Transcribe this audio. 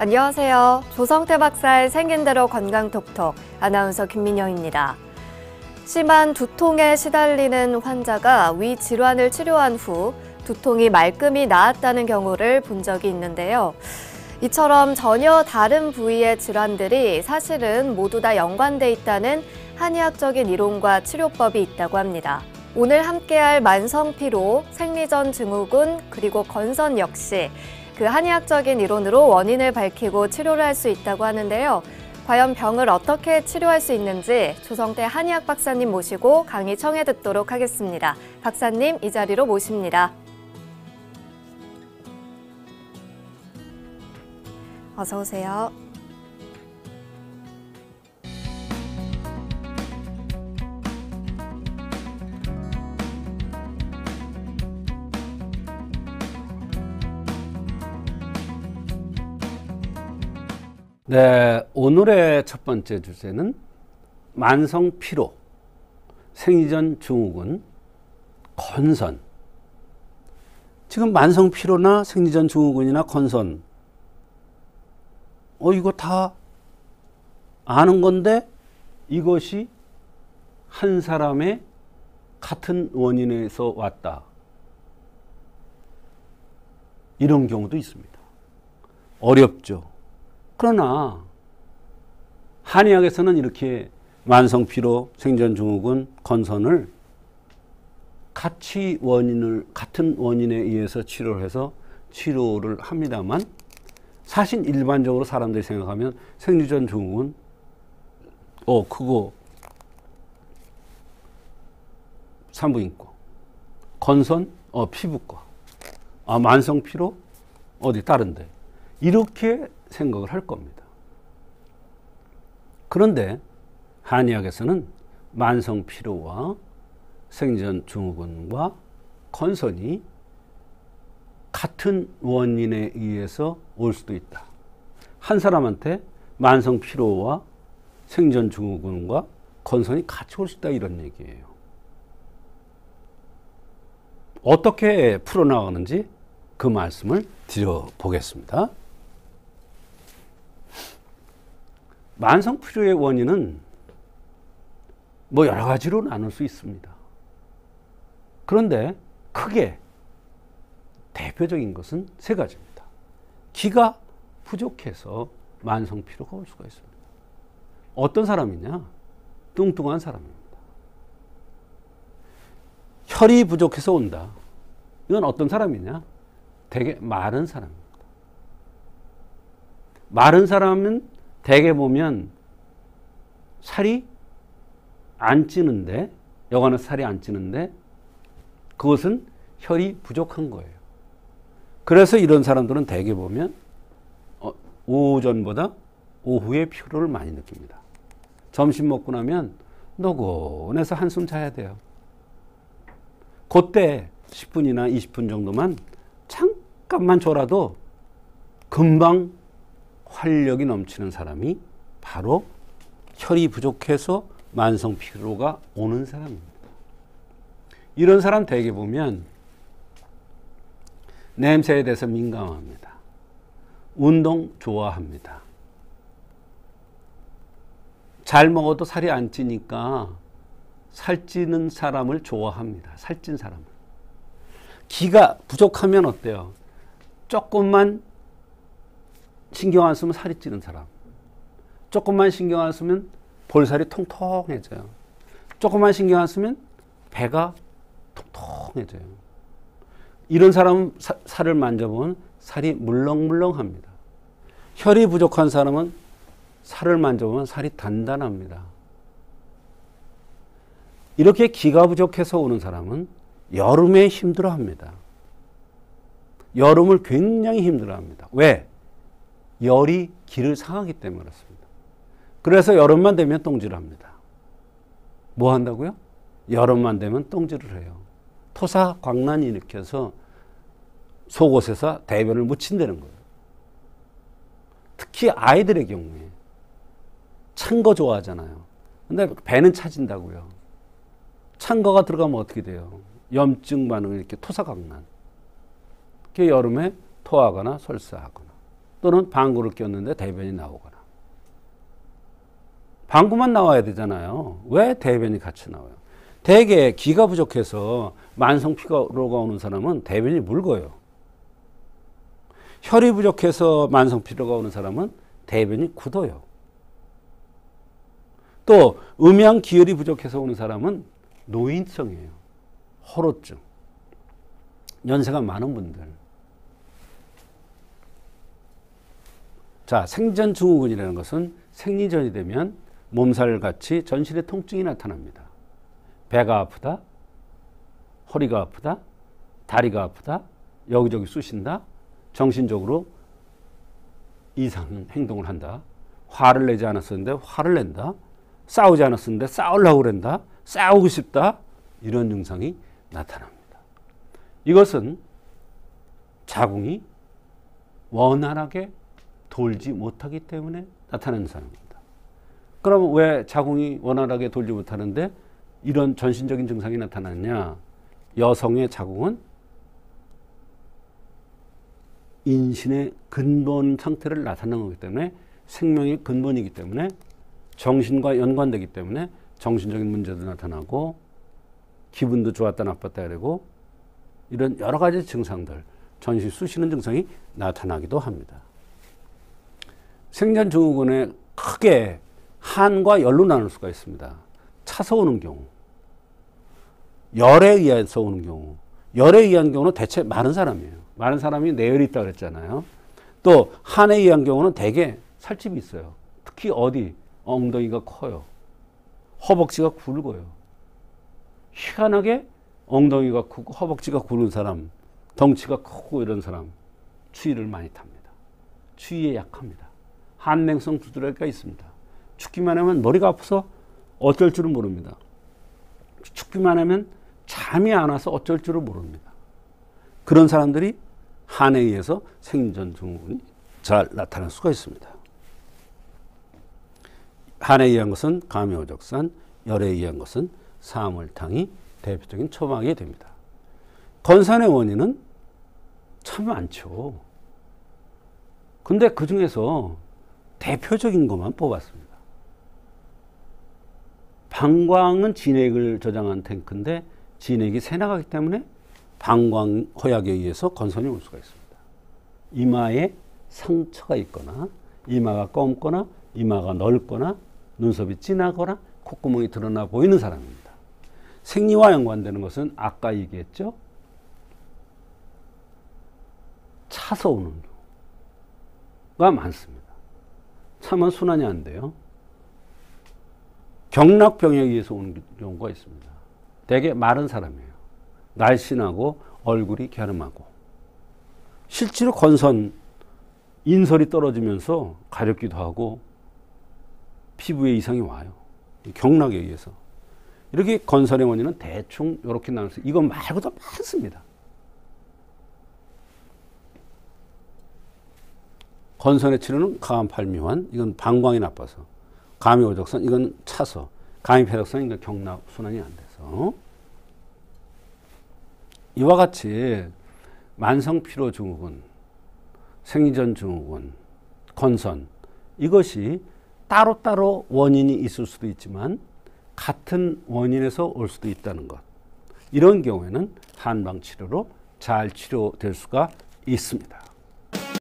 안녕하세요. 조성태 박사의 생긴 대로 건강톡톡 아나운서 김민영입니다. 심한 두통에 시달리는 환자가 위 질환을 치료한 후 두통이 말끔히 나았다는 경우를 본 적이 있는데요. 이처럼 전혀 다른 부위의 질환들이 사실은 모두 다 연관돼 있다는 한의학적인 이론과 치료법이 있다고 합니다. 오늘 함께할 만성피로, 생리전 증후군, 그리고 건선 역시 그 한의학적인 이론으로 원인을 밝히고 치료를 할 수 있다고 하는데요. 과연 병을 어떻게 치료할 수 있는지 조성태 한의학 박사님 모시고 강의 청해 듣도록 하겠습니다. 박사님, 이 자리로 모십니다. 어서 오세요. 네, 오늘의 첫 번째 주제는 만성 피로, 생리전 증후군, 건선. 지금 만성 피로나 생리전 증후군이나 건선, 이거 다 아는 건데 이것이 한 사람의 같은 원인에서 왔다. 이런 경우도 있습니다. 어렵죠. 그러나 한의학에서는 이렇게 만성 피로, 생리전 증후군, 건선을 같은 원인에 의해서 치료를 해서 치료를 합니다만, 사실 일반적으로 사람들이 생각하면 생리전 증후군, 그거 산부인과, 건선, 피부과, 만성 피로, 어디 다른데, 이렇게 생각을 할 겁니다. 그런데 한의학에서는 만성 피로와 생리전 증후군과 건선이 같은 원인에 의해서 올 수도 있다. 한 사람한테 만성 피로와 생리전 증후군과 건선이 같이 올 수 있다, 이런 얘기예요. 어떻게 풀어나가는지 그 말씀을 드려보겠습니다. 만성 피로의 원인은 여러 가지로 나눌 수 있습니다. 그런데 크게 대표적인 것은 세 가지입니다. 기가 부족해서 만성 피로가 올 수가 있습니다. 어떤 사람이냐? 뚱뚱한 사람입니다. 혈이 부족해서 온다. 이건 어떤 사람이냐? 되게 마른 사람입니다. 마른 사람은 대개 보면 살이 안 찌는데, 여간은 살이 안 찌는데 그것은 혈이 부족한 거예요. 그래서 이런 사람들은 대개 보면 오전보다 오후에 피로를 많이 느낍니다. 점심 먹고 나면 노곤해서 한숨 자야 돼요. 그때 10분이나 20분 정도만 잠깐만 졸아도 금방 활력이 넘치는 사람이 바로 혈이 부족해서 만성 피로가 오는 사람입니다. 이런 사람 대개 보면 냄새에 대해서 민감합니다. 운동 좋아합니다. 잘 먹어도 살이 안 찌니까 살찌는 사람을 좋아합니다. 살찐 사람을. 기가 부족하면 어때요? 조금만 신경 안 쓰면 살이 찌는 사람. 조금만 신경 안 쓰면 볼살이 통통해져요. 조금만 신경 안 쓰면 배가 통통해져요. 이런 사람은 살을 만져보면 살이 물렁물렁합니다. 혈이 부족한 사람은 살을 만져보면 살이 단단합니다. 이렇게 기가 부족해서 오는 사람은 여름에 힘들어합니다. 여름을 굉장히 힘들어합니다. 왜? 열이 기를 상하기 때문에 그렇습니다. 그래서 여름만 되면 똥질합니다. 뭐 한다고요? 여름만 되면 똥질을 해요. 토사광란이 일으켜서 속옷에서 대변을 묻힌다는 거예요. 특히 아이들의 경우에 찬 거 좋아하잖아요. 근데 배는 차진다고요. 찬 거가 들어가면 어떻게 돼요? 염증 반응을 이렇게 토사광란. 그게 여름에 토하거나 설사하거나. 또는 방구를 꼈는데 대변이 나오거나. 방구만 나와야 되잖아요. 왜 대변이 같이 나와요? 대개 기가 부족해서 만성 피로가 오는 사람은 대변이 묽어요. 혈이 부족해서 만성 피로가 오는 사람은 대변이 굳어요. 또 음양 기혈이 부족해서 오는 사람은 노인성이에요. 허로증. 연세가 많은 분들. 자, 생전증후군이라는 것은 생리전이 되면 몸살같이 전신에 통증이 나타납니다. 배가 아프다, 허리가 아프다, 다리가 아프다, 여기저기 쑤신다, 정신적으로 이상한 행동을 한다, 화를 내지 않았었는데 화를 낸다, 싸우지 않았었는데 싸우려고 그런다, 싸우고 싶다, 이런 증상이 나타납니다. 이것은 자궁이 원활하게 돌지 못하기 때문에 나타나는 사람입니다. 그럼 왜 자궁이 원활하게 돌지 못하는데 이런 전신적인 증상이 나타나느냐? 여성의 자궁은 인신의 근본 상태를 나타내는 거기 때문에 생명의 근본이기 때문에 정신과 연관되기 때문에 정신적인 문제도 나타나고 기분도 좋았다 나빴다 그러고 이런 여러 가지 증상들, 전신 쑤시는 증상이 나타나기도 합니다. 생전증후군에 크게 한과 열로 나눌 수가 있습니다. 차서 오는 경우, 열에 의해서 오는 경우, 열에 의한 경우는 대체 많은 사람이에요. 많은 사람이 뇌열이 있다고 그랬잖아요. 또 한에 의한 경우는 대개 살집이 있어요. 특히 어디? 엉덩이가 커요. 허벅지가 굵어요. 희한하게 엉덩이가 크고 허벅지가 굵은 사람, 덩치가 크고 이런 사람 추위를 많이 탑니다. 추위에 약합니다. 한냉성 두드러기가 있습니다. 춥기만 하면 머리가 아파서 어쩔 줄은 모릅니다. 춥기만 하면 잠이 안 와서 어쩔 줄을 모릅니다. 그런 사람들이 한에 의해서 생전증후군이 잘 나타날 수가 있습니다. 한에 의한 것은 감이오적산, 열에 의한 것은 사물탕이 대표적인 처방이 됩니다. 건산의 원인은 참 많죠. 근데 그 중에서 대표적인 것만 뽑았습니다. 방광은 진액을 저장한 탱크인데 진액이 새나가기 때문에 방광 허약에 의해서 건선이 올 수가 있습니다. 이마에 상처가 있거나 이마가 검거나 이마가 넓거나 눈썹이 진하거나 콧구멍이 드러나 보이는 사람입니다. 생리와 연관되는 것은 아까 얘기했죠. 차서 오는 경우가 많습니다. 차면 순환이 안 돼요. 경락병에 의해서 오는 경우가 있습니다. 되게 마른 사람이에요. 날씬하고 얼굴이 갸름하고 실제로 건선 인설이 떨어지면서 가렵기도 하고 피부에 이상이 와요. 경락에 의해서. 이렇게 건선의 원인은 대충 이렇게 나눠서 이것 말고도 많습니다. 건선의 치료는 가암팔미환, 이건 방광이 나빠서. 감이오적산, 이건 차서. 감이폐덕산, 이건 경락 순환이 안 돼서. 이와 같이 만성피로증후군, 생리전증후군, 건선, 이것이 따로따로 원인이 있을 수도 있지만 같은 원인에서 올 수도 있다는 것. 이런 경우에는 한방치료로 잘 치료될 수가 있습니다.